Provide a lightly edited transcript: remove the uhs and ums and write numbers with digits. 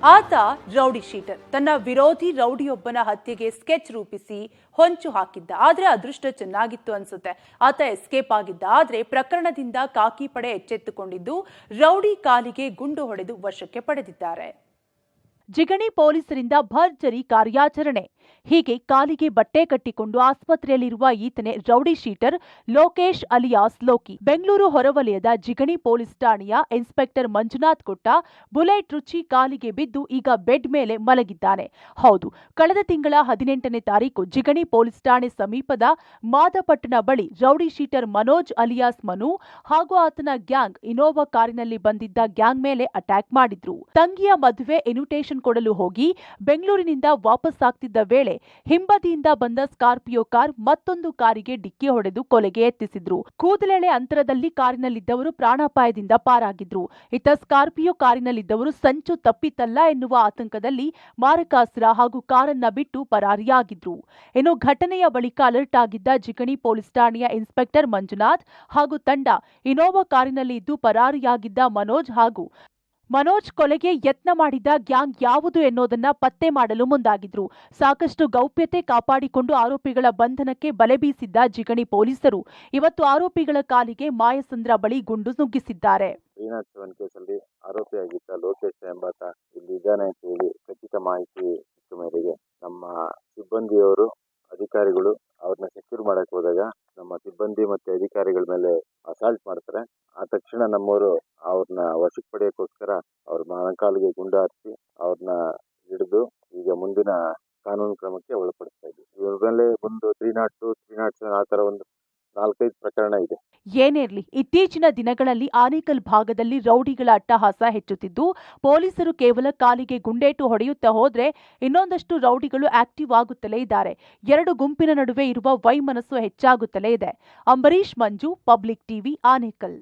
ಆತ rowdy sheeter. ತನ್ನ ವಿರೋಧಿ ರೌಡಿಯೊಬ್ಬನ ಹತ್ಯೆಗೆ ಸ್ಕೆಚ್ ರೂಪಿಸಿ ಹೊಂಚು ಹಾಕಿದ್ದ. ಆದ್ರೆ ಅದೃಷ್ಟ ಚೆನ್ನಾಗಿತ್ತು ಅನ್ಸುತ್ತೆ. ಆತ ಎಸ್ಕೇಪ್ ಆಗಿದ್ದ. ಆದ್ರೆ ಪ್ರಕರಣದಿಂದ ಖಾಕಿ ಪಡೆ ಎಚ್ಚೆತ್ತುಕೊಂಡಿದ್ದು ರೌಡಿ ಕಾಲಿಗೆ ಗುಂಡು ಹೊಡೆದು ವಶಕ್ಕೆ ಪಡೆದಿದ್ದಾರೆ. ಜಿಗಣಿ ಪೊಲೀಸರಿಂದ ಭರ್ಜರಿ ಕಾರ್ಯಾಚರಣೆ. ಹೀಗೆ ಕಾಲಿಗೆ ಬಟ್ಟೆ ಕಟ್ಟಿಕೊಂಡು ಆಸ್ಪತ್ರೆಯಲ್ಲಿರುವ ಈತನೇ rowdy sheeter Lokesh alias Loki. Bengaluru ಹೊರವಲಯದ ಜಿಗಣಿ ಪೊಲೀಸ್ ಠಾಣೆಯ ಇನ್ಸ್ಪೆಕ್ಟರ್ ಮಂಜುನಾಥ್ ಕೊಟ್ಟ ಬುಲೆಟ್ ರುಚಿ ಕಾಲಿಗೆ ಬಿದ್ದು ಈಗ ಬೆಡ್ ಮೇಲೆ ಮಲಗಿದ್ದಾನೆ. ಹೌದು, ಕಳೆದ ತಿಂಗಳ 18ನೇ ತಾರೀಕು ಜಿಗಣಿ ಪೊಲೀಸ್ ಠಾಣೆ ಸಮೀಪದ ಮಾದಪಟ್ಟಣ ಬಳಿ rowdy sheeter Manoj alias Manu ಹಾಗೂ ಆತನ ಗ್ಯಾಂಗ್ ಇನೋವಾ ಕಾರಿನಲ್ಲಿ ಬಂದಿದ್ದ ಗ್ಯಾಂಗ್ ಮೇಲೆ ಅಟ್ಯಾಕ್ ಮಾಡಿದ್ರು. ತಂಗಿಯ ಮದುವೆ ಇನ್ವಿಟೇಷನ್ ಕೊಡಲು ಹೋಗಿ ಬೆಂಗಳೂರಿನಿಂದ ವಾಪಸ್ ಆಗ್ತಿದ್ದ ವೇಳೆ ಹಿಂಬದಿಯಿಂದ ಬಂದ ಸ್ಕಾರ್ಪಿಯೋ ಕಾರ್ ಮತ್ತೊಂದು ಕಾರಿಗೆ ಡಿಕ್ಕಿ ಹೊಡೆದು ಕೊಲೆಗೆ ಯತ್ನಿಸಿದ್ರು. ಕೂದಲೆಳೆ ಅಂತರದಲ್ಲಿ ಕಾರಿನಲ್ಲಿದ್ದವರು ಪ್ರಾಣಾಪಾಯದಿಂದ ಪಾರಾಗಿದ್ರು. ಇತ್ತ ಸ್ಕಾರ್ಪಿಯೋ ಕಾರಿನಲ್ಲಿದ್ದವರು ಸಂಚು ತಪ್ಪಿತಲ್ಲ ಎನ್ನುವ ಆತಂಕದಲ್ಲಿ ಮಾರಕಾಸ್ತ್ರ ಹಾಗೂ ಕಾರನ್ನ ಬಿಟ್ಟು ಪರಾರಿಯಾಗಿದ್ರು. ಇನ್ನು ಘಟನೆಯ ಬಳಿಕ ಅಲರ್ಟ್ ಆಗಿದ್ದ ಜಿಗಣಿ ಪೊಲೀಸ್ ಠಾಣೆಯ ಇನ್ಸ್ಪೆಕ್ಟರ್ ಮಂಜುನಾಥ್ ಹಾಗೂ ತಂಡ ಇನೋವಾ ಕಾರಿನಲ್ಲಿ ಇದ್ದು ಪರಾರಿಯಾಗಿದ್ದ ಮನೋಜ್ ಕೊಲೆಗೆ ಯತ್ನ ಮಾಡಿದ ಗ್ಯಾಂಗ್ ಯಾವುದು ಎನ್ನುವುದನ್ನ ಪತ್ತೆ ಮಾಡಲು ಮುಂದಾಗಿದ್ರು. ಸಾಕಷ್ಟು ಗೌಪ್ಯತೆ ಕಾಪಾಡಿಕೊಂಡು ಆರೋಪಿಗಳ ಬಂಧನಕ್ಕೆ ಬಲೆ ಬೀಸಿದ್ದ ಜಿಗಣಿ ಪೊಲೀಸರು ಇವತ್ತು ಆರೋಪಿಗಳ ಕಾಲಿಗೆ ಮಾಯಸಂದ್ರ ಬಳಿ ಗುಂಡು ನುಗ್ಗಿಸಿದ್ದಾರೆ. ಕೇಸಲ್ಲಿ ಆರೋಪಿಯಾಗಿದ್ದ ಲೋಕೇಶ್ ಎಂಬಾತ ಇಲ್ಲಿ ಇದ್ದಾನೆ ಅಂತ ಹೇಳಿ ಖಚಿತ ಮಾಹಿತಿ ಮೇರೆಗೆ ನಮ್ಮ ಸಿಬ್ಬಂದಿಯವರು ಅಧಿಕಾರಿಗಳು ಅವ್ರನ್ನ ಸೆಕ್ಯೂರ್ ಮಾಡಕ್ ಹೋದಾಗ ನಮ್ಮ ಸಿಬ್ಬಂದಿ ಮತ್ತೆ ಅಧಿಕಾರಿಗಳ ಮೇಲೆ ಅಸಾಲ್ಟ್ ಮಾಡ್ತಾರೆ. ಆ ತಕ್ಷಣ ನಮ್ಮವರು ಅವ್ರನ್ನ ವಶಕ್ಕೆ ಪಡೆಯೋಕ್ಕೋಸ್ಕರ ಅವ್ರ ಮೊಣಕಾಲಿಗೆ ಗುಂಡು ಹಾರಿಸಿ ಅವ್ರನ್ನ ಹಿಡಿದು ಈಗ ಮುಂದಿನ ಕಾನೂನು ಕ್ರಮಕ್ಕೆ ಒಳಪಡಿಸ್ತಾ ಇದ್ದೀವಿ. ಇವ್ರ ಮೇಲೆ ಒಂದು 302, 307 ಆ ತರ ಒಂದು 4-5 ಪ್ರಕರಣ ಇದೆ. ಏನೇ ಇರಲಿ, ಇತ್ತೀಚಿನ ದಿನಗಳಲ್ಲಿ ಆನೇಕಲ್ ಭಾಗದಲ್ಲಿ ರೌಡಿಗಳ ಅಟ್ಟಹಾಸ ಹೆಚ್ಚುತ್ತಿದ್ದು ಪೊಲೀಸರು ಕೇವಲ ಕಾಲಿಗೆ ಗುಂಡೇಟು ಹೊಡೆಯುತ್ತಾ ಹೋದ್ರೆ ಇನ್ನೊಂದಷ್ಟು ರೌಡಿಗಳು ಆಕ್ಟಿವ್ ಆಗುತ್ತಲೇ ಇದ್ದಾರೆ. ಎರಡು ಗುಂಪಿನ ನಡುವೆ ಇರುವ ವೈಮನಸ್ಸು ಹೆಚ್ಚಾಗುತ್ತಲೇ ಇದೆ. ಅಂಬರೀಶ್ ಮಂಜು, ಪಬ್ಲಿಕ್ ಟಿವಿ, ಆನೇಕಲ್.